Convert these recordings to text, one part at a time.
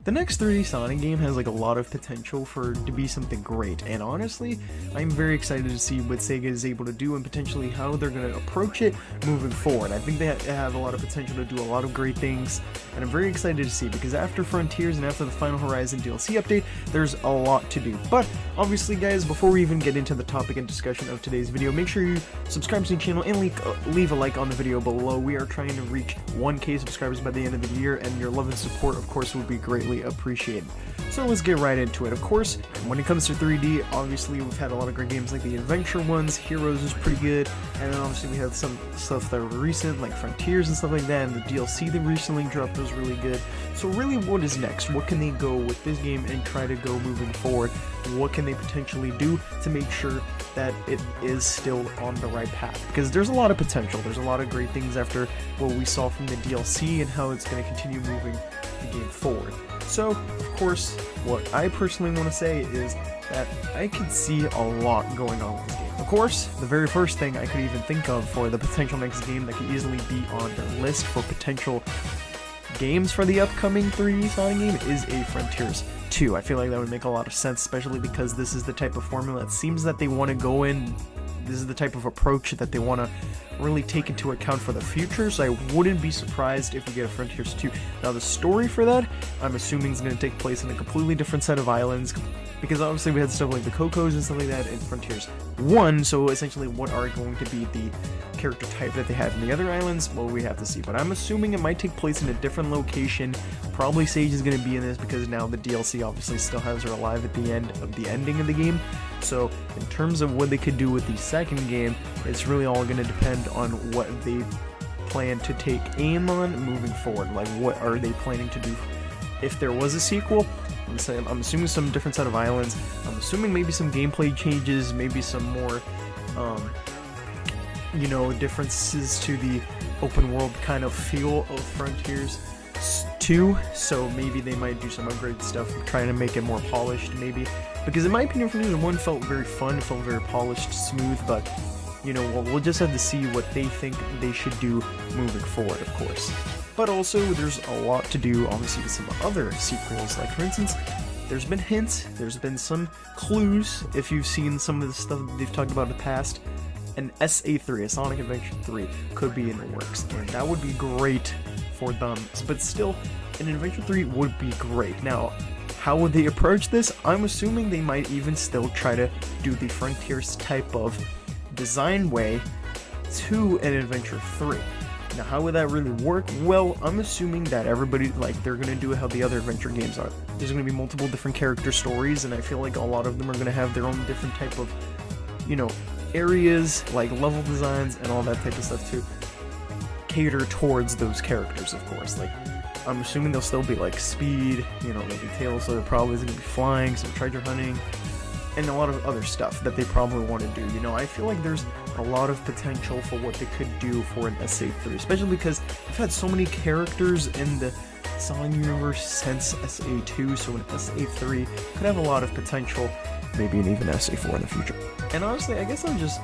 The next 3D Sonic game has like a lot of potential to be something great, and honestly, I'm very excited to see what Sega is able to do and potentially how they're going to approach it moving forward. I think they have a lot of potential to do a lot of great things, and I'm very excited to see, because after Frontiers and after the Final Horizon DLC update, there's a lot to do. But obviously guys, before we even get into the topic and discussion of today's video, make sure you subscribe to the channel and leave a like on the video below. We are trying to reach 1K subscribers by the end of the year, and your love and support of course would be greatly appreciated. So let's get right into it. Of course, when it comes to 3D, obviously we've had a lot of great games like the adventure ones. Heroes is pretty good, and then obviously we have some stuff that were recent like Frontiers and stuff like that, and the DLC that recently dropped was really good. So really, what is next? What can they go with this game and try to go moving forward? What can they potentially do to make sure that it is still on the right path? Because there's a lot of potential, there's a lot of great things after what we saw from the DLC and how it's going to continue moving the game forward. So, of course, what I personally want to say is that I could see a lot going on with this game. Of course, the very first thing I could even think of for the potential next game that could easily be on their list for potential games for the upcoming 3D Sonic game is a Frontiers 2. I feel like that would make a lot of sense, especially because this is the type of formula it seems that they want to go in. This is the type of approach that they want to really take into account for the future, so I wouldn't be surprised if we get a Frontiers 2. Now the story for that, I'm assuming is going to take place in a completely different set of islands, because obviously we had stuff like the Cocos and stuff like that in Frontiers 1, so essentially what are going to be the character type that they have in the other islands, well, we have to see. But I'm assuming it might take place in a different location. Probably Sage is going to be in this because now the DLC obviously still has her alive at the end of the ending of the game. So in terms of what they could do with the second game, it's really all going to depend on what they plan to take aim on moving forward. Like, what are they planning to do if there was a sequel? I'm assuming some different set of islands. I'm assuming maybe some gameplay changes, maybe some more you know, differences to the open world kind of feel of Frontiers 2, so maybe they might do some upgrade stuff, trying to make it more polished maybe, because in my opinion Frontiers 1 felt very fun, felt very polished, smooth, but you know, we'll just have to see what they think they should do moving forward, of course. But also, there's a lot to do obviously with some other sequels, like for instance, there's been hints, there's been some clues, if you've seen some of the stuff that they've talked about in the past. An SA3, a Sonic Adventure 3, could be in the works, and that would be great for them, but still, an Adventure 3 would be great. Now, how would they approach this? I'm assuming they might even still try to do the Frontiers type of design way to an Adventure 3. Now, how would that really work? Well, I'm assuming that everybody, like, they're going to do how the other adventure games are. There's going to be multiple different character stories, and I feel like a lot of them are going to have their own different type of, you know, areas, like level designs and all that type of stuff to cater towards those characters, of course. Like, I'm assuming they'll still be like speed, you know, like Tails, so there probably is going to be flying, some treasure hunting, and a lot of other stuff that they probably want to do. You know, I feel like there's a lot of potential for what they could do for an SA3, especially because I've had so many characters in the Sonic universe since SA2, so an SA3 could have a lot of potential, maybe an even SA4 in the future. And honestly, I guess I'll just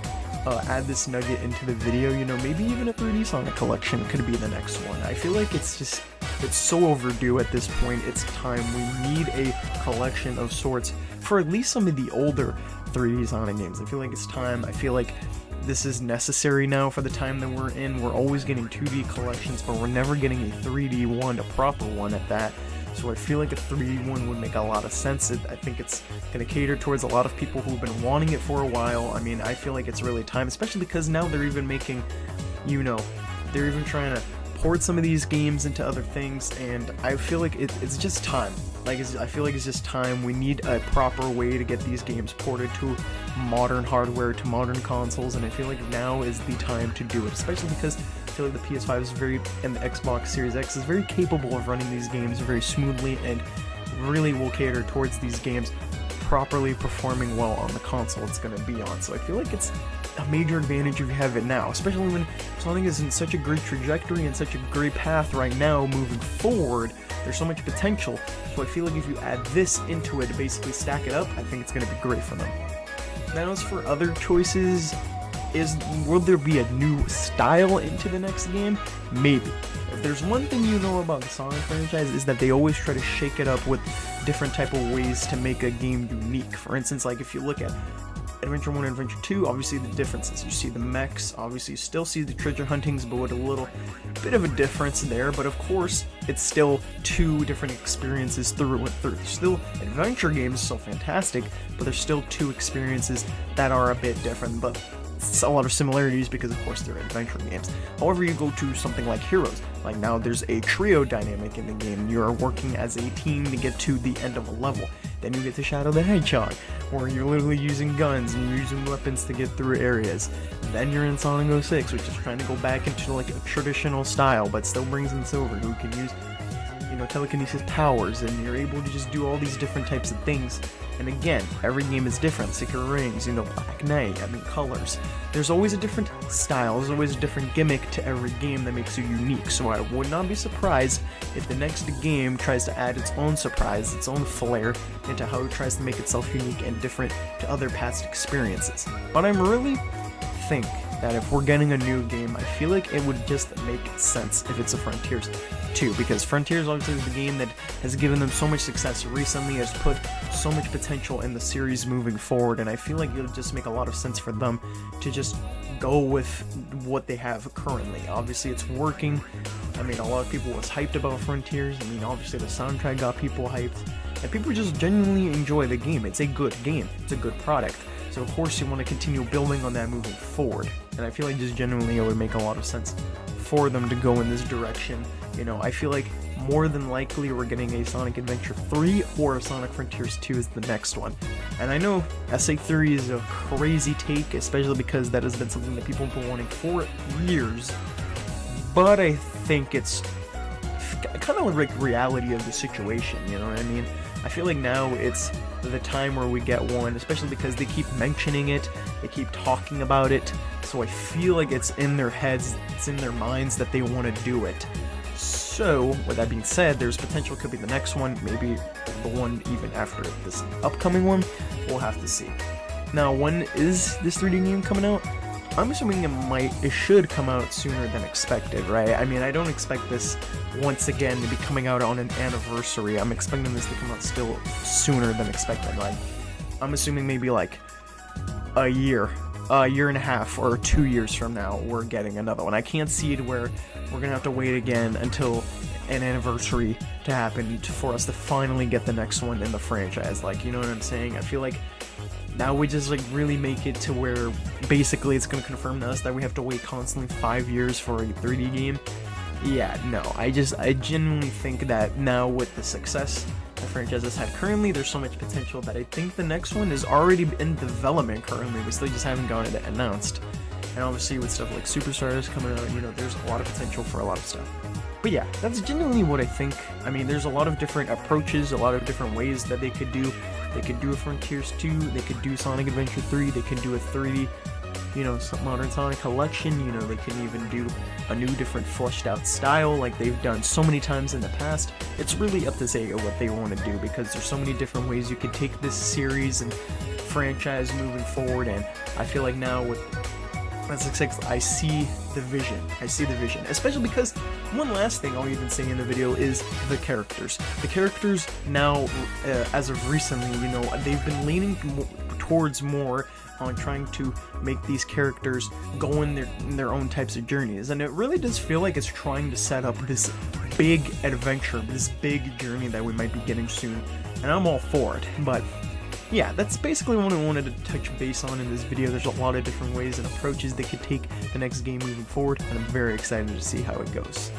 add this nugget into the video, you know, maybe even a 3D Sonic collection could be the next one. I feel like it's so overdue at this point. It's time. We need a collection of sorts for at least some of the older 3D Sonic games. I feel like it's time. I feel like this is necessary now for the time that we're in. We're always getting 2D collections, but we're never getting a 3D one, a proper one at that. So I feel like a 3D one would make a lot of sense. I think it's going to cater towards a lot of people who've been wanting it for a while. I mean, I feel like it's really time, especially because now they're even making, you know, they're even trying to port some of these games into other things, and I feel like it's just time. Like, I feel like it's just time. We need a proper way to get these games ported to modern hardware, to modern consoles, and I feel like now is the time to do it, especially because I feel like the PS5 is and the Xbox Series X is very capable of running these games very smoothly and really will cater towards these games properly performing well on the console it's going to be on. So I feel like it's a major advantage if you have it now, especially when Sonic is in such a great trajectory and such a great path right now moving forward. There's so much potential, so I feel like if you add this into it to basically stack it up, I think it's going to be great for them. Now as for other choices, will there be a new style into the next game? Maybe. If there's one thing you know about the Sonic franchise, is that they always try to shake it up with different type of ways to make a game unique. For instance, like if you look at Adventure 1 and Adventure 2, obviously the differences. You see the mechs, obviously you still see the treasure huntings, but with a little bit of a difference there. But of course, it's still two different experiences through and through. Still, adventure games are still fantastic, but there's still two experiences that are a bit different. But it's a lot of similarities because of course they're adventure games. However, you go to something like Heroes, like now there's a trio dynamic in the game. You're working as a team to get to the end of a level. Then you get to Shadow the Hedgehog, where you're literally using guns and you're using weapons to get through areas. Then you're in Sonic 06, which is trying to go back into like a traditional style, but still brings in Silver, who can use, telekinesis powers, and you're able to just do all these different types of things. And again, every game is different. Secret Rings, Black Knight, colors. There's always a different style, there's always a different gimmick to every game that makes you unique. So I would not be surprised if the next game tries to add its own surprise, its own flair into how it tries to make itself unique and different to other past experiences. But I'm really think that if we're getting a new game, I feel like it would just make sense if it's a Frontiers 2, because Frontiers obviously is the game that has given them so much success recently, has put so much potential in the series moving forward, and I feel like it'll just make a lot of sense for them to just go with what they have currently. Obviously it's working. A lot of people was hyped about Frontiers. Obviously the soundtrack got people hyped, and people just genuinely enjoy the game. It's a good game, it's a good product. So of course you want to continue building on that moving forward, and I feel like just genuinely it would make a lot of sense for them to go in this direction. I feel like more than likely we're getting a Sonic Adventure 3 or a Sonic Frontiers 2 is the next one. And I know SA3 is a crazy take, especially because that has been something that people have been wanting for years, but I think it's kind of like reality of the situation, you know what I mean? I feel like now it's the time where we get one, especially because they keep mentioning it, they keep talking about it, so I feel like it's in their heads, it's in their minds that they want to do it. So, with that being said, there's potential it could be the next one, maybe the one even after this upcoming one, we'll have to see. Now, when is this 3D game coming out? I'm assuming it should come out sooner than expected, right? I don't expect this once again to be coming out on an anniversary. I'm expecting this to come out still sooner than expected. Like, I'm assuming maybe like a year and a half, or 2 years from now, we're getting another one. I can't see it where we're gonna have to wait again until an anniversary to happen for us to finally get the next one in the franchise. Like, you know what I'm saying? I feel like now we just really make it to where basically it's going to confirm to us that we have to wait constantly 5 years for a 3D game. Yeah, no, I genuinely think that now with the success the franchise has had currently, there's so much potential that I think the next one is already in development currently. We still just haven't gotten it announced. And obviously with stuff like Superstars coming out, there's a lot of potential for a lot of stuff. But yeah, that's genuinely what I think. There's a lot of different approaches, a lot of different ways that they could do. They could do a Frontiers 2, they could do Sonic Adventure 3, they could do a 3D, Modern Sonic Collection, they can even do a new different fleshed out style like they've done so many times in the past. It's really up to Sega what they want to do, because there's so many different ways you can take this series and franchise moving forward, and I feel like now with I see the vision. Especially because one last thing I'll even say in the video is the characters. The characters now, as of recently, they've been leaning towards more on trying to make these characters go in their own types of journeys, and it really does feel like it's trying to set up this big adventure, this big journey that we might be getting soon, and I'm all for it. But yeah, that's basically what I wanted to touch base on in this video. There's a lot of different ways and approaches they could take the next game moving forward, and I'm very excited to see how it goes.